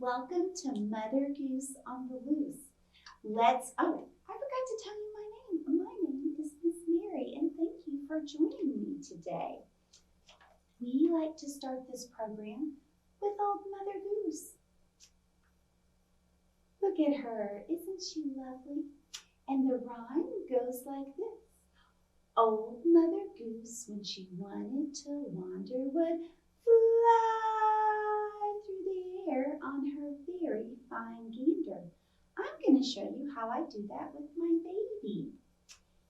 Welcome to Mother Goose on the Loose. I forgot to tell you my name. My name is Miss Mary, and thank you for joining me today. We like to start this program with old Mother Goose. Look at her, isn't she lovely? And the rhyme goes like this. Old Mother Goose, when she wanted to wander, would fly through the air on her very fine gander. I'm going to show you how I do that with my baby.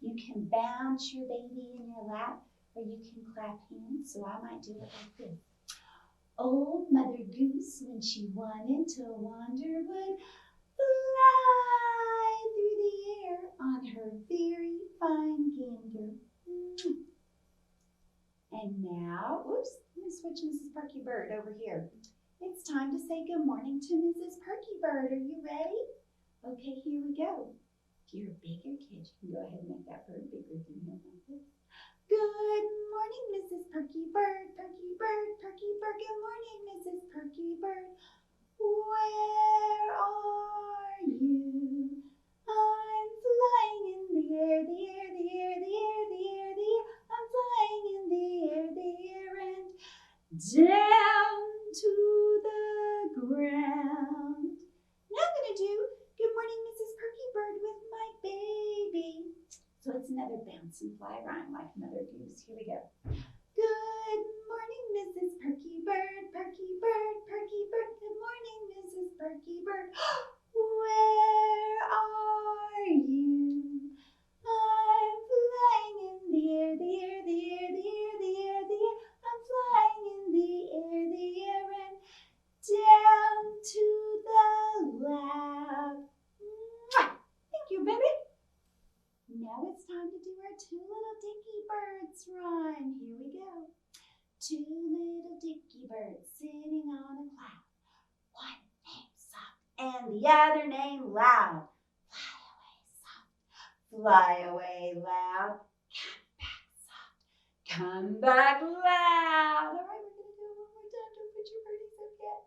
You can bounce your baby in your lap, or you can clap hands, so I might do it like this. Old Mother Goose, when she wanted to wander, would fly through the air on her very fine gander. And now, oops, let me switch Mrs. Perky Bird over here. It's time to say good morning to Mrs. Perky Bird. Are you ready? Okay, here we go. If you're a bigger kid, you can go ahead and make that bird bigger than him like this. Good morning, Mrs. Perky Bird, Perky Bird, Perky Bird. Good morning, Mrs. Perky Bird. Where are you? I'm flying in the air, the air, the air, the air, the air, the air. I'm flying in the air, and down to the ground. Now I'm going to do good morning, Mrs. Perky Bird with my baby. So it's another bounce and fly rhyme like Mother Goose. Here we go. Good morning, Mrs. Perky Bird, Perky Bird, Perky Bird. Good morning, Mrs. Perky Bird. Where are you? I'm flying in the air, the air, the air, the air, the air, the air. I'm flying in the air, and down to the lab. Thank you, baby. Now it's time to do our two little dicky birds rhyme. Here we go. Two little dicky birds sitting on a cloud. One named Soft and the other named Loud. Fly away, loud. Come back loud. All right, we're going to do it one more time. Don't put your birdies up yet.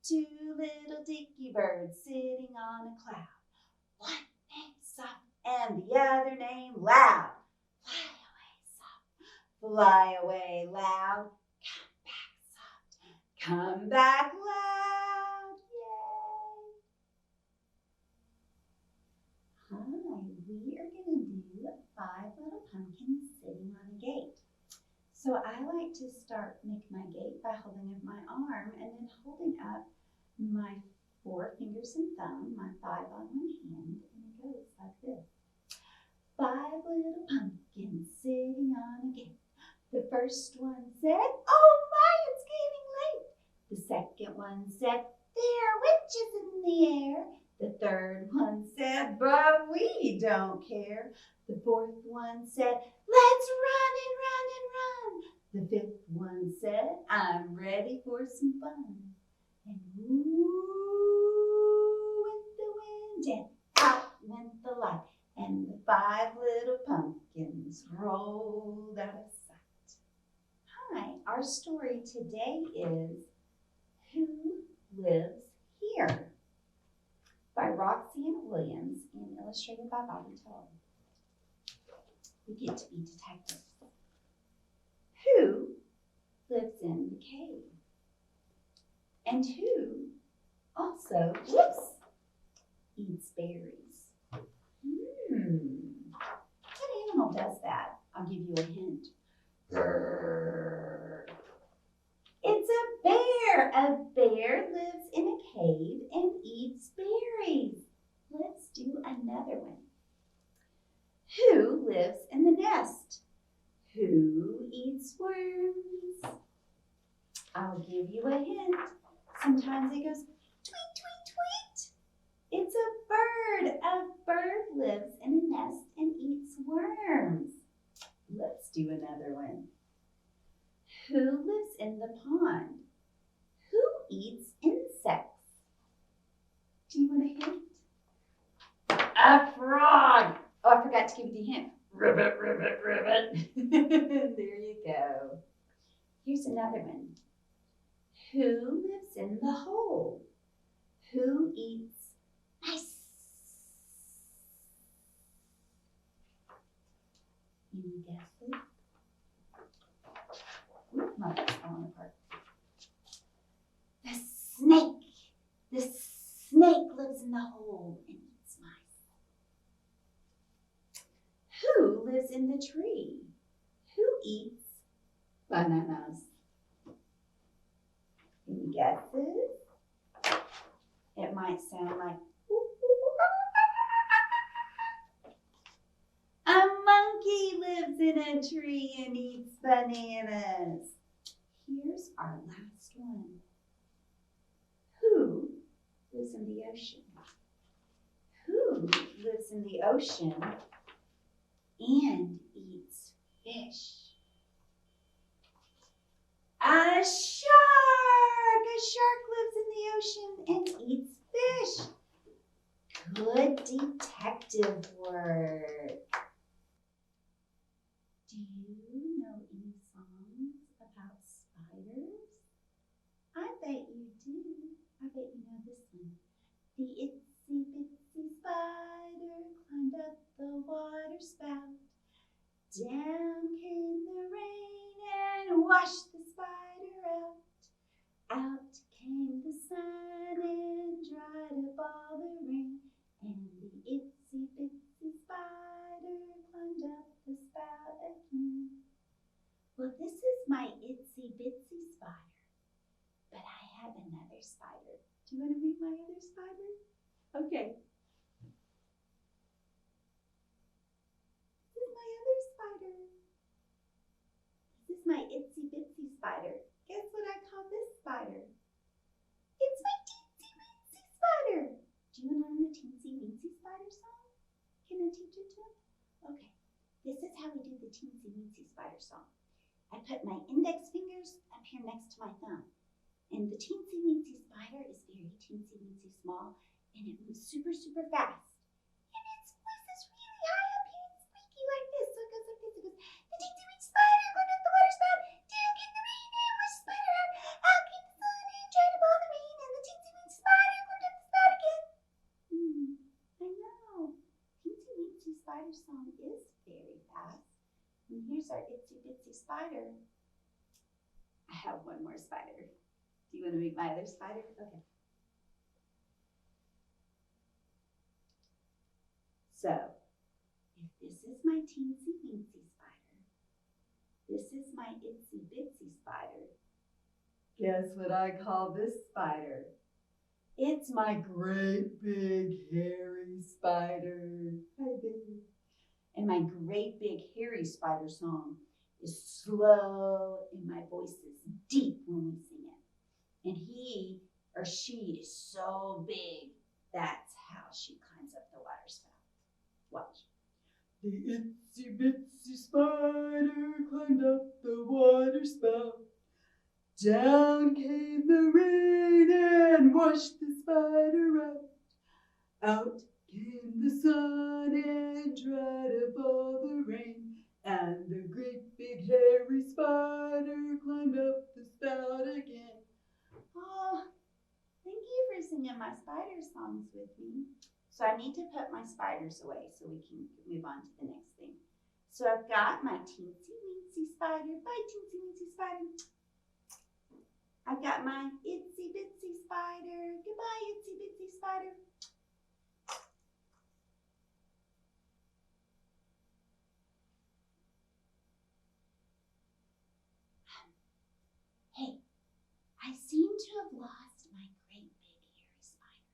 Two little dicky birds sitting on a cloud. One named Soft and the other named Loud. Fly away, Soft. Fly away, loud. Come back loud. Yay! Hi, we are going to do 5 little pumpkins sitting on a gate. So I like to make my gate by holding up my arm and then holding up my 4 fingers and thumb, my 5 on one hand, and it goes like this. 5 little pumpkins sitting on a gate. The first one said, oh my, it's getting late. The second one said, there are witches in the air. The third one said, but we don't care. The fourth one said, let's run and run and run. The fifth one said, I'm ready for some fun. And woo went the wind and out went the light. And the 5 little pumpkins rolled out of sight. Hi, our story today is Who Lives Here? By Roxanne Williams and illustrated by Bobby Tull. We get to be detectives. Who lives in the cave? And who also, eats berries? What animal does that? I'll give you a hint. Brrr. It's a bear. A bear lives in a cave and eats berries. Let's do another one. Who lives in the nest? Who eats worms? I'll give you a hint. Sometimes it goes tweet, tweet, tweet. It's a bird. A bird lives in a nest and eats worms. Let's do another one. Who lives in the pond? Who eats insects? Do you want a hint? A frog. Oh, I forgot to give you the hint. Ribbit, ribbit, ribbit. There you go. Here's another one. Who lives in the hole? Who eats mice? Any guesses? My book's falling apart. The snake. The snake lives in the hole and eats mice. Who lives in the tree? Who eats bananas? Any guesses? It might sound like a monkey lives in a tree and eats bananas. Here's our last one. Who lives in the ocean? Who lives in the ocean and eats fish? A shark! A shark lives in the ocean and eats fish. Good detective work. Do you know any songs about spiders? I bet you do. I bet you know this one. The itsy bitsy spider climbed up the water spout. Down came the rain and washed the spider out. Out came the sun and dried up all the rain. And the itsy bitsy spider climbed up the spout again. Well, this is my itsy bitsy spider, but I have another spider. Do you want to meet my other spider? Okay. This is my other spider. This is my itsy bitsy spider. Guess what I call this spider? It's my teensy weensy spider. Do you want to learn the teensy weensy spider song? Can I teach it to you? Okay. This is how we do the teensy weensy spider song. I put my index fingers up here next to my thumb. And the teensy weensy spider is very teensy weensy small, and it moves super, super fast. And its voice is really high up here and squeaky like this. So it goes like this. It goes, the teensy weensy spider going up the water spout. Down came the rain and washed the spider out. Out came the sun and dried up all the rain. And the teensy weensy spider climbed up the spout again. I know. Teensy weensy spider song is very fast. And here's our itsy bitsy spider. I have one more spider. Do you want to meet my other spider? Okay. So, if this is my teensy weensy spider, this is my itsy bitsy spider, guess what I call this spider? It's my great big hairy spider. Hi, baby. And my great big hairy spider song is slow and my voice is deep when we sing it. And he or she is so big, that's how she climbs up the water spout. Watch. The itsy bitsy spider climbed up the water spout. Down came the rain and washed the spider out. Out came the sun and dried up all the rain. And the great big hairy spider climbed up the spout again. Oh, thank you for singing my spider songs with me. So I need to put my spiders away so we can move on to the next thing. So I've got my teensy weensy spider. Bye, teensy weensy spider. I've got my itsy bitsy spider. Goodbye, itsy bitsy spider. Hey, I seem to have lost my great big hairy spider.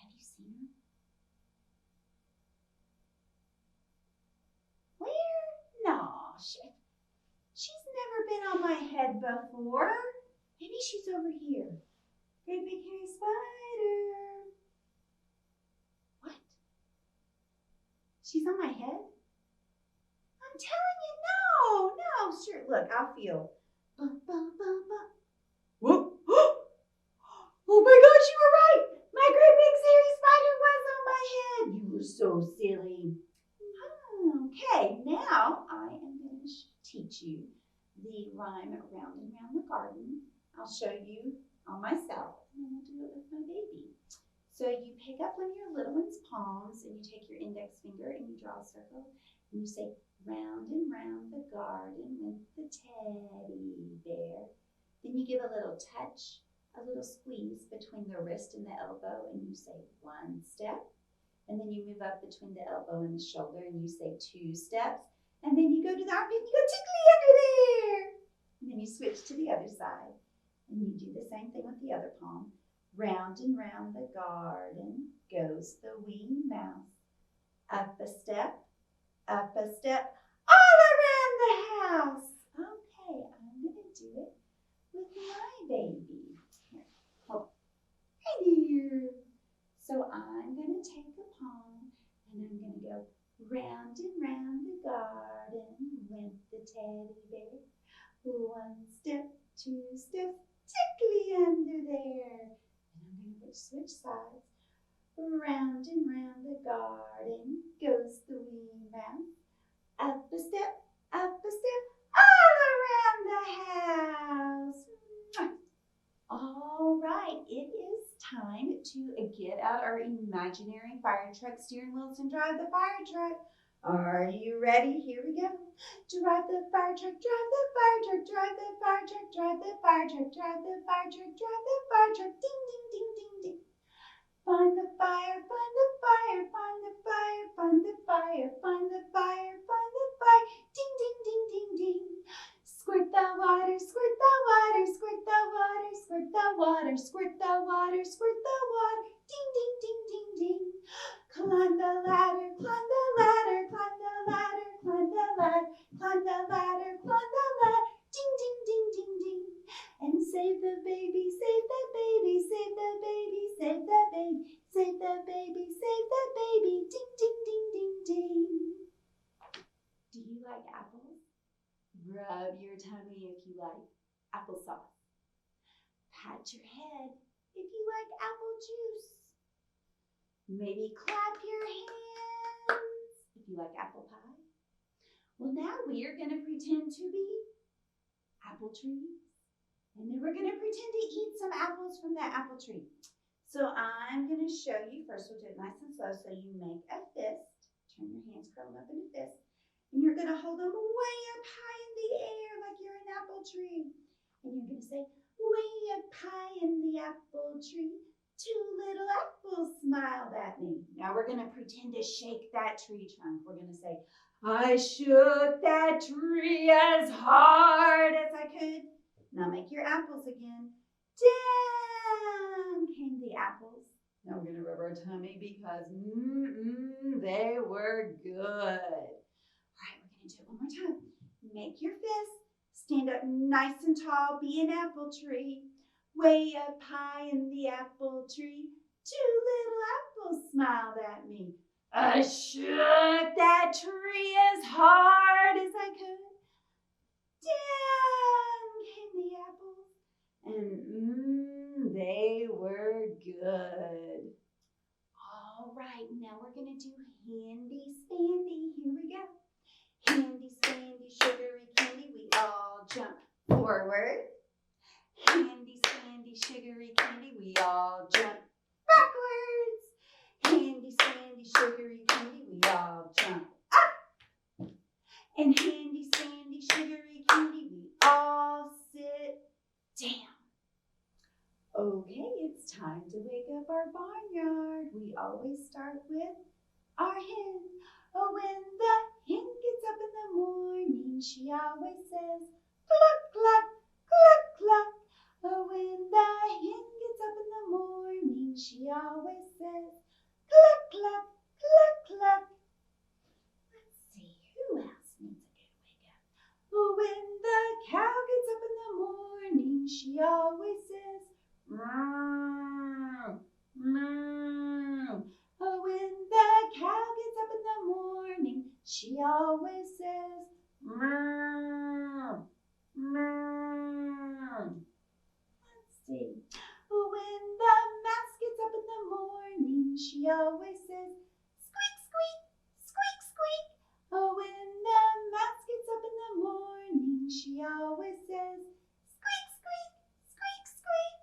Have you seen her? Where? No, she's never been on my head before. Maybe she's over here. Great big hairy spider. What? She's on my head? I'm telling you, no. Sure, look, I'll feel. Bum, bum, bum, bum. Whoop. Oh my gosh, you were right. My great big hairy spider was on my head. You were so silly. Okay, now I am going to teach you the rhyme Round and Round the Garden. I'll show you on myself, and then we'll do it with my baby. So you pick up one of your little one's palms, and you take your index finger and you draw a circle, and you say, round and round the garden went the teddy bear. Then you give a little touch, a little squeeze between the wrist and the elbow, and you say 1 step. And then you move up between the elbow and the shoulder, and you say 2 steps. And then you go to the armpit, and you go tickly under there. And then you switch to the other side. And you do the same thing with the other palm. Round and round the garden goes the wee mouse. Up a step, all around the house. Okay, I'm going to do it with my baby. Here, hold right here. So I'm going to take a palm and I'm going to go round and round the garden went the teddy bear. 1 step, 2 steps, tickly under there. And I'm going to switch sides. Round and round the garden goes the wee mouse. Up a step, all around the house. All right, it is time to get out our imaginary fire truck steering wheels and drive the fire truck. Are you ready? Here we go. Drive the fire truck, drive the fire truck, drive the fire truck, drive the fire truck, drive the fire truck, drive the fire truck. Ding, ding, ding, ding, ding. Find the fire, find the fire, find the fire, find the fire, find the fire, find the fire. Ding, ding, ding, ding, ding. Squirt the water, squirt the water, squirt the water, squirt the water, squirt the water, squirt the water. Ding, ding, ding, ding, ding. Climb the ladder, climb the ladder, climb the ladder, climb the ladder, climb the ladder, climb the ladder. Ding, ding, ding, ding, ding. And save the baby, save the baby, save the baby, save the baby, save the baby, save the baby. Ding, ding, ding, ding, ding. Do you like apples? Rub your tummy if you like applesauce. Pat your head if you like apple juice. Maybe clap your hands if you like apple pie. Well, now we are going to pretend to be apple trees. And then we're going to pretend to eat some apples from that apple tree. So I'm going to show you. First, we'll do it nice and slow. So you make a fist. Turn your hands, curl them up in a fist. And you're going to hold them way up high in the air like you're an apple tree. And you're going to say, way up high in the apple tree, 2 little apples smiled at me. Now we're going to pretend to shake that tree trunk. We're going to say, I shook that tree as hard as I could. Now make your apples again. Down came the apples. Now we're going to rub our tummy because they were good. All right, we're going to do it one more time. Make your fist. Stand up nice and tall. Be an apple tree. Way up high in the apple tree, 2 little apples smiled at me. I shook that tree as hard as I could. Down came the apples, and they were good. All right, now we're going to do handy spandy. Here we go. Handy spandy, sugary candy, we all jump forward. Handy spandy, sugary candy, we all jump backwards. Handy spandy, sugary candy, we all jump up. And handy spandy, sugary candy, we all sit down. Okay, it's time to wake up our barnyard. We always start with our hen. Oh, when the hen gets up in the morning, she always says, cluck, cluck, cluck, cluck. Oh, when the hen gets up in the morning, she always says, cluck, cluck, cluck, cluck. Let's see, who else needs a good wake up? Oh, when the cow gets up in the morning, she always says, meow, meow. Oh, when the cow gets up in the morning, she always says, meow, meow. Let's see. Oh, when the mouse gets up in the morning, she always says, squeak, squeak, squeak, squeak. Oh, when the mouse gets up in the morning, she always says, squeak, squeak, squeak, squeak.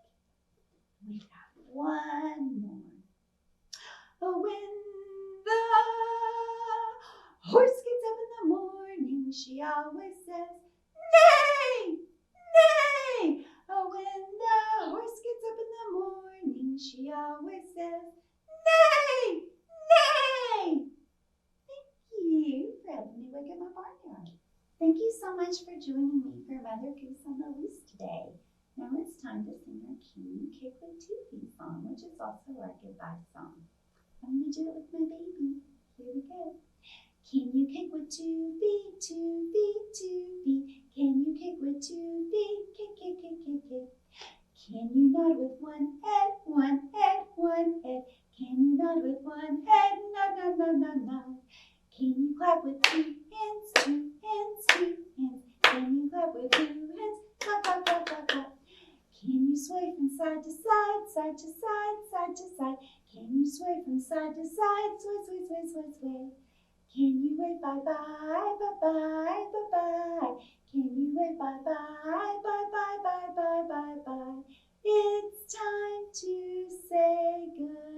so much for joining me for Mother Goose on the Loose today. Now it's time to sing our Can You Kick with 2 Feet song, which is also our goodbye song. I'm going to do it with my baby. Here we go. Can you kick with 2 feet, 2 feet, 2 feet? Can you kick with 2 feet? Kick, kick, kick, kick, kick. Can you nod with 1 head, 1 head, 1 head? Can you nod with 1 head? Nod, nod, nod, nod, nod. Can you clap with 2 hands, 2 hands, 2 hands? Can you clap with 2 hands? Clap, clap, clap, clap, clap. Can you sway from side to side, side to side, side to side? Can you sway from side to side, sway, sway, sway, sway, sway? Can you wave bye-bye, bye-bye, bye-bye? Can you wave bye-bye, bye-bye, bye-bye, bye-bye? It's time to say goodbye.